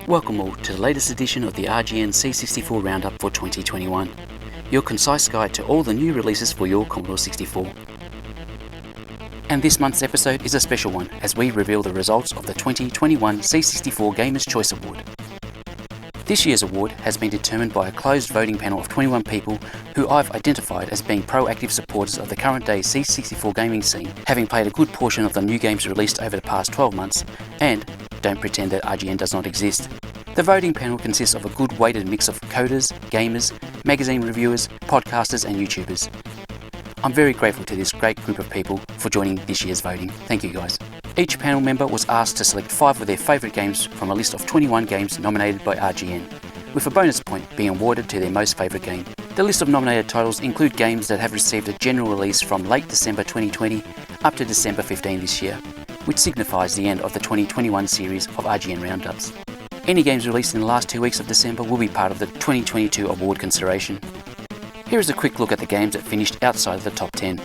Welcome all to the latest edition of the RGN C64 Roundup for 2021, your concise guide to all the new releases for your Commodore 64. And this month's episode is a special one as we reveal the results of the 2021 C64 Gamers' Choice Award. This year's award has been determined by a closed voting panel of 21 people who I've identified as being proactive supporters of the current day C64 gaming scene, having played a good portion of the new games released over the past 12 months, and don't pretend that RGN does not exist. The voting panel consists of a good weighted mix of coders, gamers, magazine reviewers, podcasters and YouTubers. I'm very grateful to this great group of people for joining this year's voting. Thank you guys. Each panel member was asked to select 5 of their favourite games from a list of 21 games nominated by RGN, with a bonus point being awarded to their most favourite game. The list of nominated titles include games that have received a general release from late December 2020 up to December 15 this year, which signifies the end of the 2021 series of RGN Roundups. Any games released in the last 2 weeks of December will be part of the 2022 award consideration. Here is a quick look at the games that finished outside of the top 10.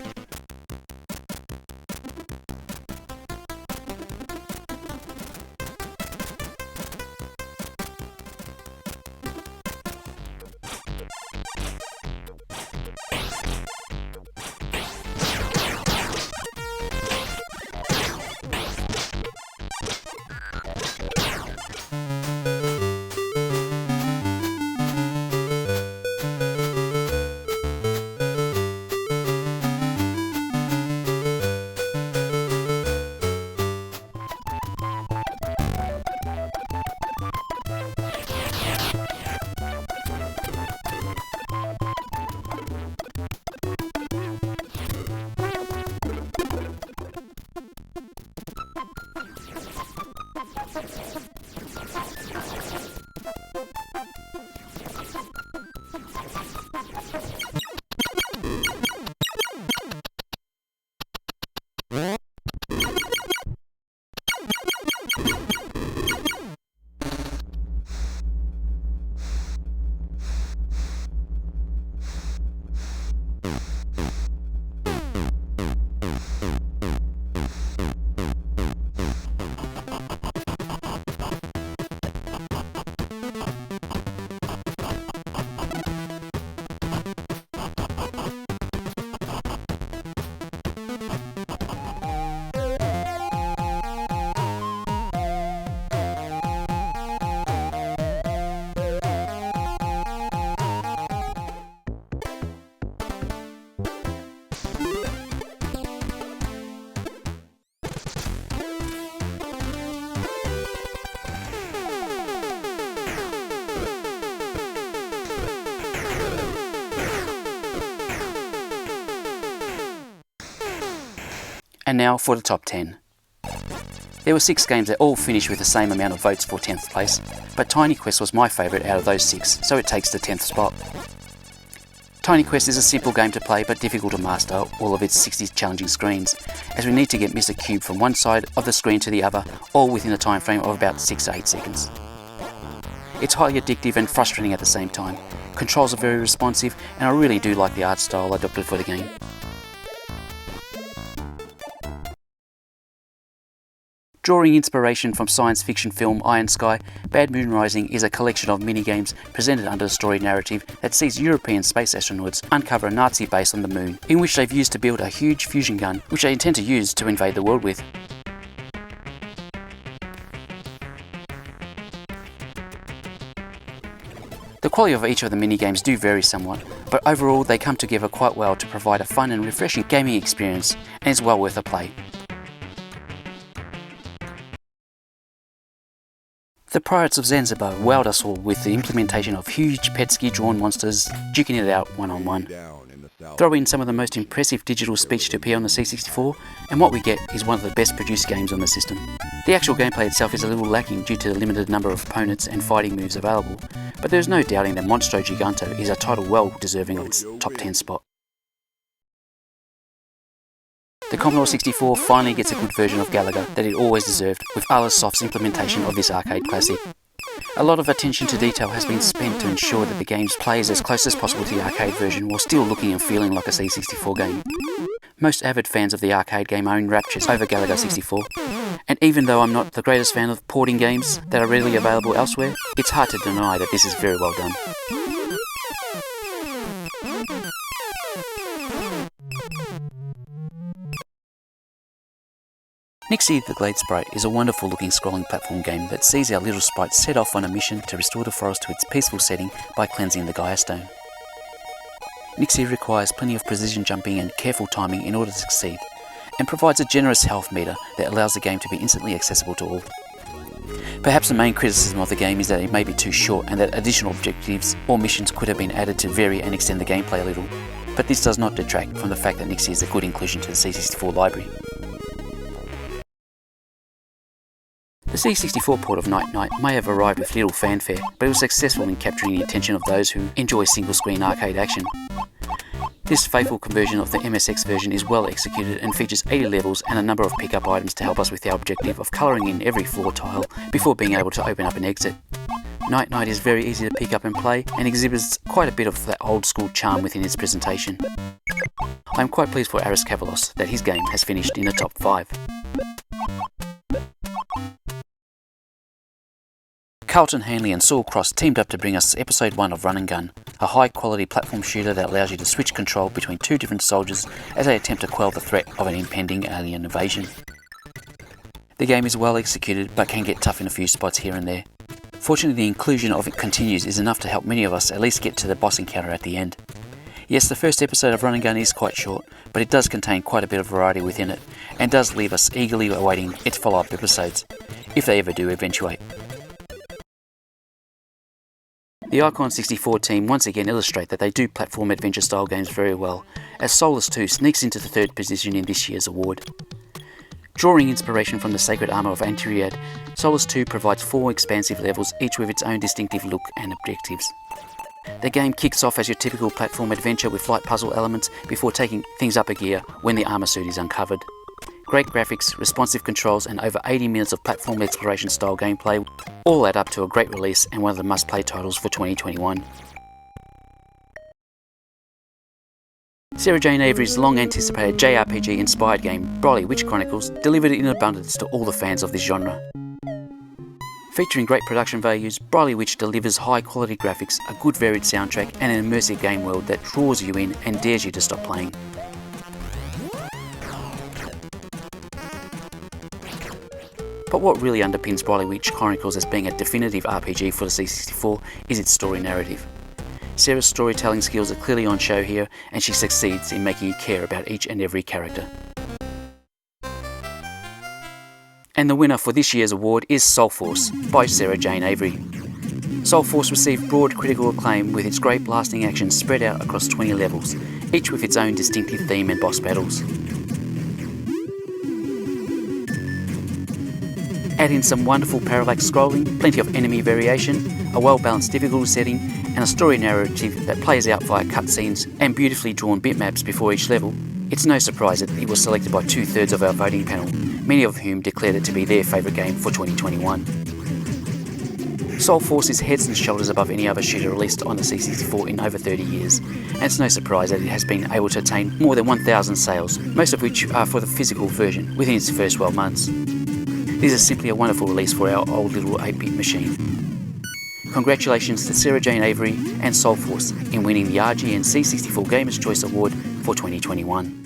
And now for the top 10. There were 6 games that all finished with the same amount of votes for 10th place, but Tiny Quest was my favourite out of those 6, so it takes the 10th spot. Tiny Quest is a simple game to play but difficult to master all of its 60 challenging screens, as we need to get Mr. Cube from one side of the screen to the other, all within a time frame of about 6 to 8 seconds. It's highly addictive and frustrating at the same time. Controls are very responsive, and I really do like the art style adopted for the game. Drawing inspiration from science fiction film Iron Sky, Bad Moon Rising is a collection of minigames presented under a story narrative that sees European space astronauts uncover a Nazi base on the moon, in which they've used to build a huge fusion gun, which they intend to use to invade the world with. The quality of each of the minigames do vary somewhat, but overall they come together quite well to provide a fun and refreshing gaming experience, and is well worth a play. The Pirates of Zanzibar wowed us all with the implementation of huge Petsky drawn monsters duking it out one-on-one. Throw in some of the most impressive digital speech to appear on the C64, and what we get is one of the best produced games on the system. The actual gameplay itself is a little lacking due to the limited number of opponents and fighting moves available, but there is no doubting that Monstro Giganto is a title well deserving of its top 10 spot. The Commodore 64 finally gets a good version of Gallagher that it always deserved, with Soft's implementation of this arcade classic. A lot of attention to detail has been spent to ensure that the game plays as close as possible to the arcade version while still looking and feeling like a C64 game. Most avid fans of the arcade game are in raptures over Galaga 64, and even though I'm not the greatest fan of porting games that are readily available elsewhere, it's hard to deny that this is very well done. Nixie the Glade Sprite is a wonderful looking scrolling platform game that sees our little sprite set off on a mission to restore the forest to its peaceful setting by cleansing the Gaia Stone. Nixie requires plenty of precision jumping and careful timing in order to succeed, and provides a generous health meter that allows the game to be instantly accessible to all. Perhaps the main criticism of the game is that it may be too short and that additional objectives or missions could have been added to vary and extend the gameplay a little, but this does not detract from the fact that Nixie is a good inclusion to the C64 library. The C64 port of Night Night may have arrived with little fanfare, but it was successful in capturing the attention of those who enjoy single-screen arcade action. This faithful conversion of the MSX version is well executed and features 80 levels and a number of pickup items to help us with our objective of colouring in every floor tile before being able to open up and exit. Night Night is very easy to pick up and play and exhibits quite a bit of that old school charm within its presentation. I am quite pleased for Aris Kavalos that his game has finished in the top 5. Carlton Hanley and Saul Cross teamed up to bring us Episode 1 of Run and Gun, a high-quality platform shooter that allows you to switch control between two different soldiers as they attempt to quell the threat of an impending alien invasion. The game is well executed but can get tough in a few spots here and there. Fortunately, the inclusion of it continues is enough to help many of us at least get to the boss encounter at the end. Yes, the first episode of Run and Gun is quite short, but it does contain quite a bit of variety within it, and does leave us eagerly awaiting its follow-up episodes, if they ever do eventuate. The Icon 64 team once again illustrate that they do platform adventure style games very well, as Solus 2 sneaks into the 3rd position in this year's award. Drawing inspiration from the Sacred Armour of Antiriad, Solus 2 provides 4 expansive levels, each with its own distinctive look and objectives. The game kicks off as your typical platform adventure with light puzzle elements before taking things up a gear when the armour suit is uncovered. Great graphics, responsive controls and over 80 minutes of platform exploration style gameplay all add up to a great release and one of the must-play titles for 2021. Sarah Jane Avery's long-anticipated JRPG-inspired game, Briley Witch Chronicles, delivered in abundance to all the fans of this genre. Featuring great production values, Briley Witch delivers high-quality graphics, a good varied soundtrack and an immersive game world that draws you in and dares you to stop playing. But what really underpins Briley Witch Chronicles as being a definitive RPG for the C64 is its story narrative. Sarah's storytelling skills are clearly on show here, and she succeeds in making you care about each and every character. And the winner for this year's award is Soul Force by Sarah Jane Avery. Soul Force received broad critical acclaim with its great blasting action spread out across 20 levels, each with its own distinctive theme and boss battles. Add in some wonderful parallax scrolling, plenty of enemy variation, a well-balanced difficulty setting, and a story narrative that plays out via cutscenes and beautifully drawn bitmaps before each level. It's no surprise that it was selected by 2/3 of our voting panel, many of whom declared it to be their favourite game for 2021. Soul Force is heads and shoulders above any other shooter released on the C64 in over 30 years, and it's no surprise that it has been able to attain more than 1,000 sales, most of which are for the physical version within its first 12 months. This is simply a wonderful release for our old little 8-bit machine. Congratulations to Sarah Jane Avery and Soul Force in winning the RGN C64 Gamers' Choice Award for 2021.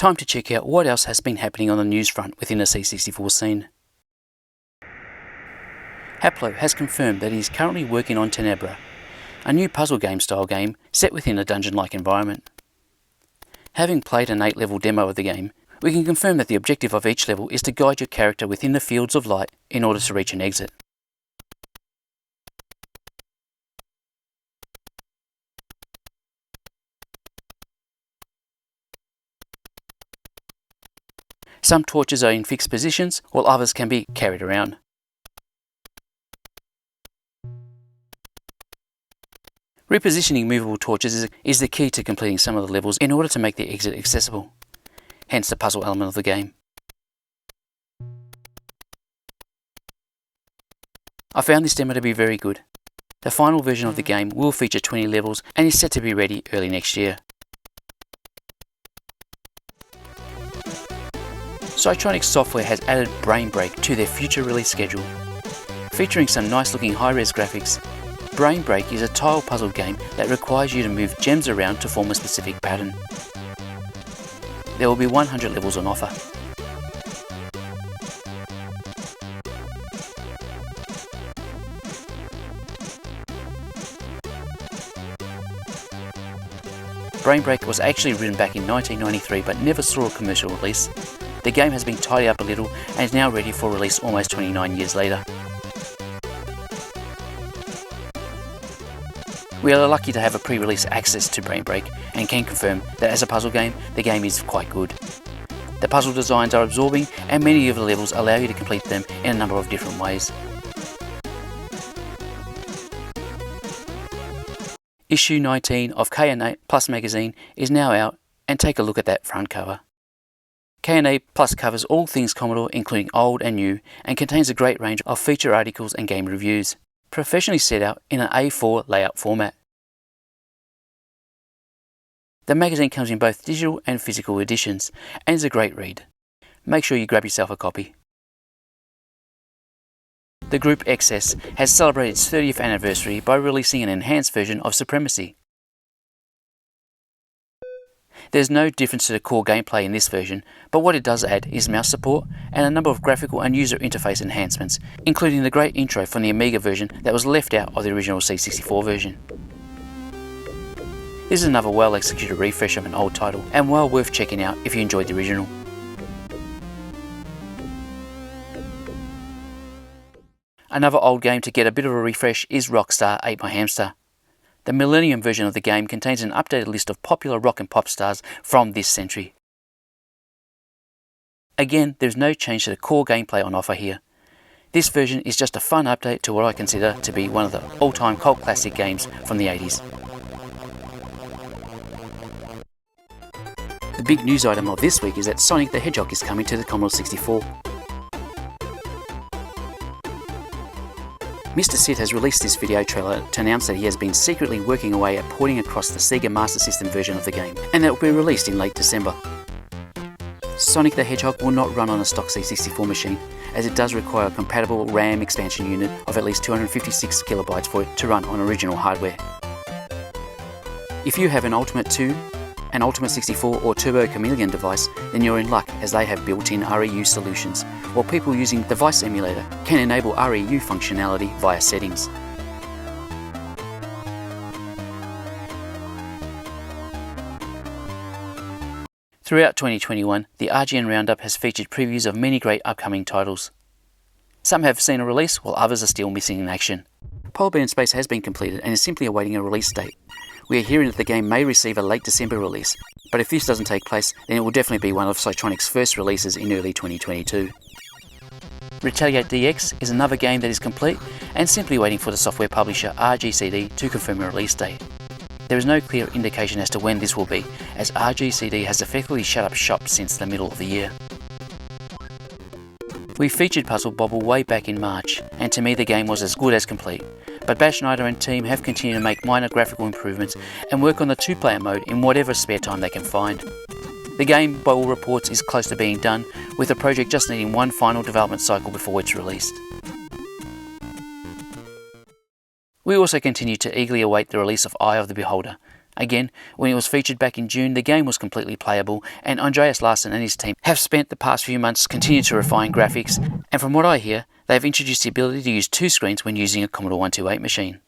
Time to check out what else has been happening on the news front within the C64 scene. Haplo has confirmed that he is currently working on Tenebra, a new puzzle game style game set within a dungeon-like environment. Having played an 8-level demo of the game, we can confirm that the objective of each level is to guide your character within the fields of light in order to reach an exit. Some torches are in fixed positions, while others can be carried around. Repositioning movable torches is the key to completing some of the levels in order to make the exit accessible, hence the puzzle element of the game. I found this demo to be very good. The final version of the game will feature 20 levels and is set to be ready early next year. Cytronic Software has added Brain Break to their future release schedule. Featuring some nice looking high-res graphics, Brain Break is a tile puzzle game that requires you to move gems around to form a specific pattern. There will be 100 levels on offer. Brain Break was actually written back in 1993 but never saw a commercial release. The game has been tidied up a little and is now ready for release almost 29 years later. We are lucky to have a pre-release access to Brain Break and can confirm that as a puzzle game, the game is quite good. The puzzle designs are absorbing and many of the levels allow you to complete them in a number of different ways. Issue 19 of K&A Plus magazine is now out, and take a look at that front cover. K&A Plus covers all things Commodore, including old and new, and contains a great range of feature articles and game reviews, professionally set out in an A4 layout format. The magazine comes in both digital and physical editions, and is a great read. Make sure you grab yourself a copy. The Group XS has celebrated its 30th anniversary by releasing an enhanced version of Supremacy. There's no difference to the core gameplay in this version, but what it does add is mouse support and a number of graphical and user interface enhancements, including the great intro from the Amiga version that was left out of the original C64 version. This is another well executed refresh of an old title, and well worth checking out if you enjoyed the original. Another old game to get a bit of a refresh is Rockstar Ate My Hamster. The Millennium version of the game contains an updated list of popular rock and pop stars from this century. Again, there is no change to the core gameplay on offer here. This version is just a fun update to what I consider to be one of the all-time cult classic games from the 80s. The big news item of this week is that Sonic the Hedgehog is coming to the Commodore 64. Mr. Sid has released this video trailer to announce that he has been secretly working away at porting across the Sega Master System version of the game, and that will be released in late December. Sonic the Hedgehog will not run on a stock C64 machine, as it does require a compatible RAM expansion unit of at least 256 kilobytes for it to run on original hardware. If you have an Ultimate 2, an Ultimate 64 or Turbo Chameleon device, then you're in luck, as they have built-in REU solutions, while people using the Device Emulator can enable REU functionality via settings. Throughout 2021, the RGN Roundup has featured previews of many great upcoming titles. Some have seen a release, while others are still missing in action. Polar Bear in Space has been completed and is simply awaiting a release date. We are hearing that the game may receive a late December release, but if this doesn't take place, then it will definitely be one of Cytronic's first releases in early 2022. Retaliate DX is another game that is complete and simply waiting for the software publisher RGCD to confirm a release date. There is no clear indication as to when this will be, as RGCD has effectively shut up shop since the middle of the year. We featured Puzzle Bobble way back in March, and to me the game was as good as complete, but Baz Schneider and team have continued to make minor graphical improvements and work on the two-player mode in whatever spare time they can find. The game, by all reports, is close to being done, with the project just needing one final development cycle before it's released. We also continue to eagerly await the release of Eye of the Beholder, Again, when it was featured back in June, the game was completely playable, and Andreas Larsson and his team have spent the past few months continuing to refine graphics, and from what I hear, they have introduced the ability to use 2 screens when using a Commodore 128 machine.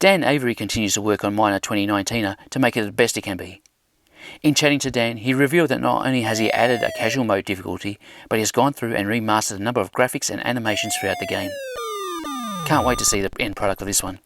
Dan Avery continues to work on Miner 2019er to make it the best it can be. In chatting to Dan, he revealed that not only has he added a casual mode difficulty, but he has gone through and remastered a number of graphics and animations throughout the game. Can't wait to see the end product of this one.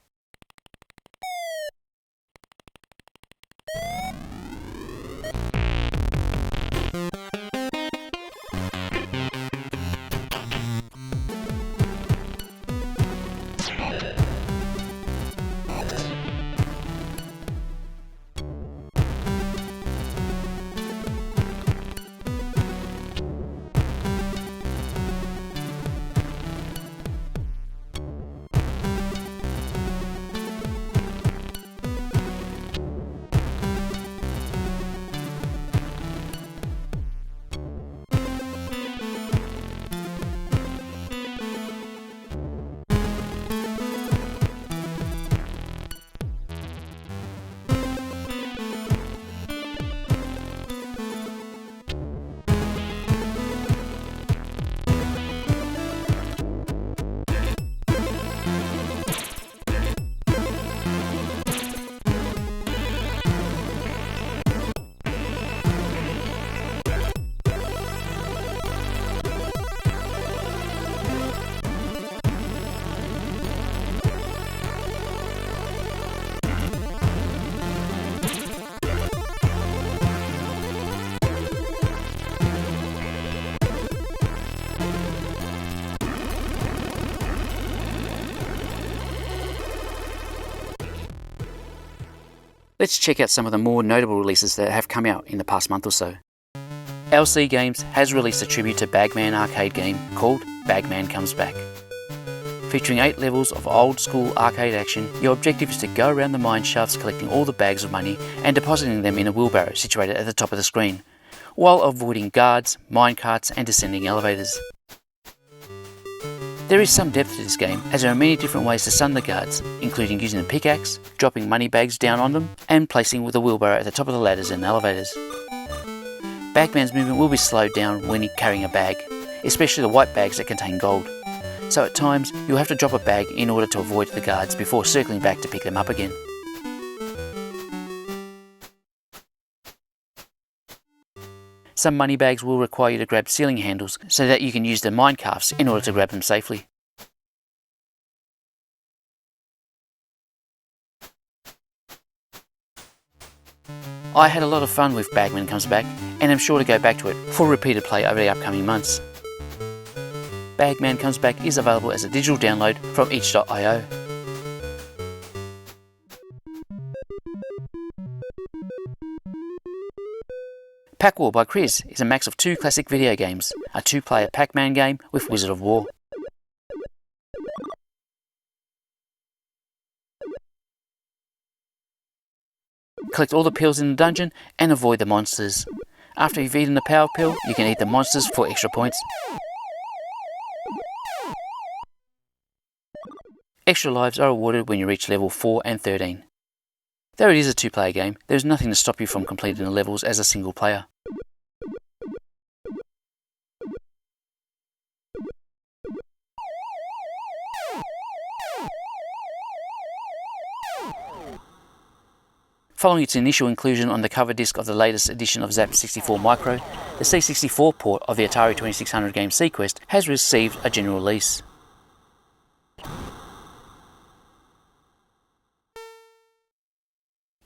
Let's check out some of the more notable releases that have come out in the past month or so. LC Games has released a tribute to Bagman arcade game called Bagman Comes Back. Featuring 8 levels of old school arcade action, your objective is to go around the mine shafts collecting all the bags of money and depositing them in a wheelbarrow situated at the top of the screen, while avoiding guards, minecarts and descending elevators. There is some depth to this game, as there are many different ways to stun the guards, including using a pickaxe, dropping money bags down on them, and placing with a wheelbarrow at the top of the ladders and elevators. Bagman's movement will be slowed down when carrying a bag, especially the white bags that contain gold. So at times, you'll have to drop a bag in order to avoid the guards before circling back to pick them up again. Some money bags will require you to grab ceiling handles so that you can use the mine carts in order to grab them safely. I had a lot of fun with Bagman Comes Back, and am sure to go back to it for repeated play over the upcoming months. Bagman Comes Back is available as a digital download from itch.io. Pack War by Chris is a mix of 2 classic video games, a 2-player Pac-Man game with Wizard of War. Collect all the pills in the dungeon and avoid the monsters. After you've eaten the power pill, you can eat the monsters for extra points. Extra lives are awarded when you reach level 4 and 13. Though it is a 2-player game, there is nothing to stop you from completing the levels as a single player. Following its initial inclusion on the cover disc of the latest edition of ZAP64 Micro, the C64 port of the Atari 2600 game Sequest has received a general release.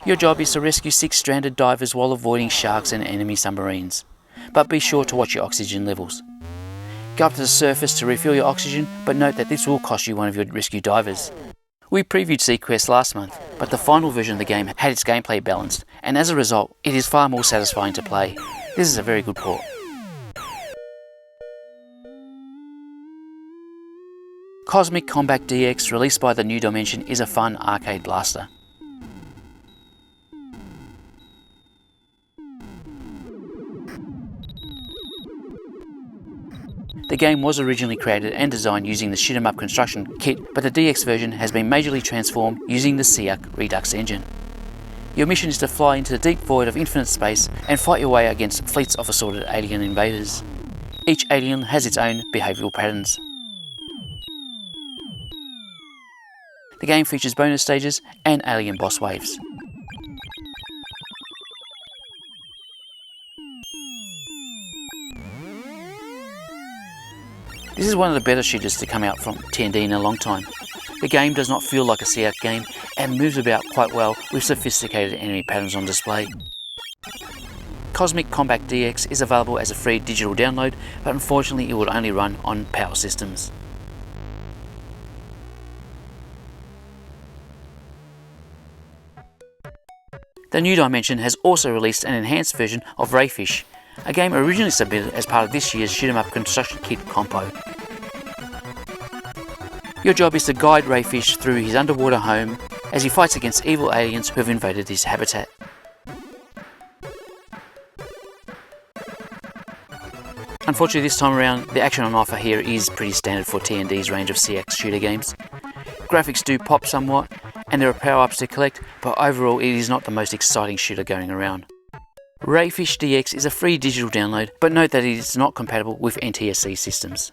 Your job is to rescue 6 stranded divers while avoiding sharks and enemy submarines, but be sure to watch your oxygen levels. Go up to the surface to refill your oxygen, but note that this will cost you one of your rescue divers. We previewed Sequest last month, but the final version of the game had its gameplay balanced, and as a result, it is far more satisfying to play. This is a very good port. Cosmic Combat DX, released by the New Dimension, is a fun arcade blaster. The game was originally created and designed using the Shoot 'em Up construction kit, but the DX version has been majorly transformed using the SEAC Redux engine. Your mission is to fly into the deep void of infinite space and fight your way against fleets of assorted alien invaders. Each alien has its own behavioural patterns. The game features bonus stages and alien boss waves. This is one of the better shooters to come out from T&D in a long time. The game does not feel like a SEAC game and moves about quite well with sophisticated enemy patterns on display. Cosmic Combat DX is available as a free digital download, but unfortunately it will only run on PAL systems. The New Dimension has also released an enhanced version of Rayfish, a game originally submitted as part of this year's Shoot 'em Up construction kit compo. Your job is to guide Rayfish through his underwater home as he fights against evil aliens who have invaded his habitat. Unfortunately this time around, the action on offer here is pretty standard for T&D's range of CX shooter games. Graphics do pop somewhat, and there are power-ups to collect, but overall it is not the most exciting shooter going around. Rayfish DX is a free digital download, but note that it is not compatible with NTSC systems.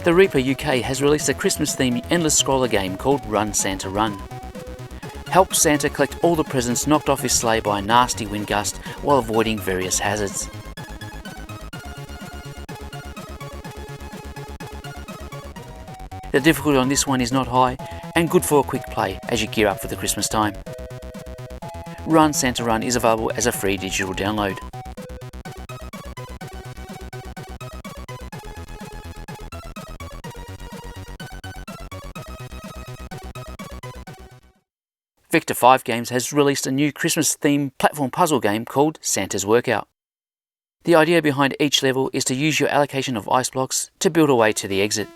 The Reaper UK has released a Christmas-themed endless scroller game called Run, Santa, Run. Help Santa collect all the presents knocked off his sleigh by a nasty wind gust while avoiding various hazards. The difficulty on this one is not high and good for a quick play as you gear up for the Christmas time. Run, Santa, Run is available as a free digital download. Vector 5 Games has released a new Christmas-themed platform puzzle game called Santa's Workout. The idea behind each level is to use your allocation of ice blocks to build a way to the exit.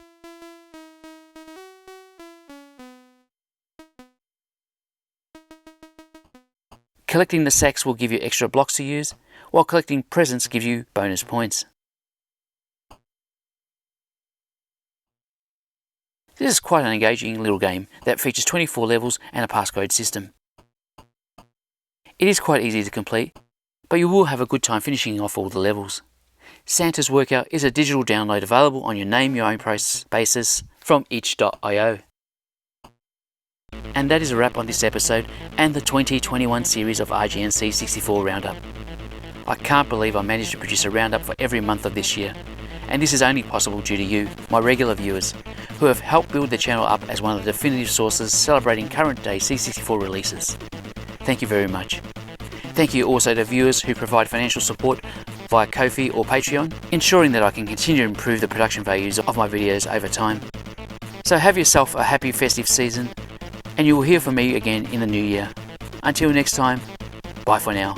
Collecting the sacks will give you extra blocks to use, while collecting presents gives you bonus points. This is quite an engaging little game that features 24 levels and a passcode system. It is quite easy to complete, but you will have a good time finishing off all the levels. Santa's Workout is a digital download available on your name your own price basis from itch.io. And that is a wrap on this episode and the 2021 series of RGN C64 Roundup. I can't believe I managed to produce a roundup for every month of this year, and this is only possible due to you, my regular viewers, who have helped build the channel up as one of the definitive sources celebrating current day C64 releases. Thank you very much. Thank you also to viewers who provide financial support via Ko-fi or Patreon, ensuring that I can continue to improve the production values of my videos over time. So have yourself a happy festive season, and you will hear from me again in the new year. Until next time, bye for now.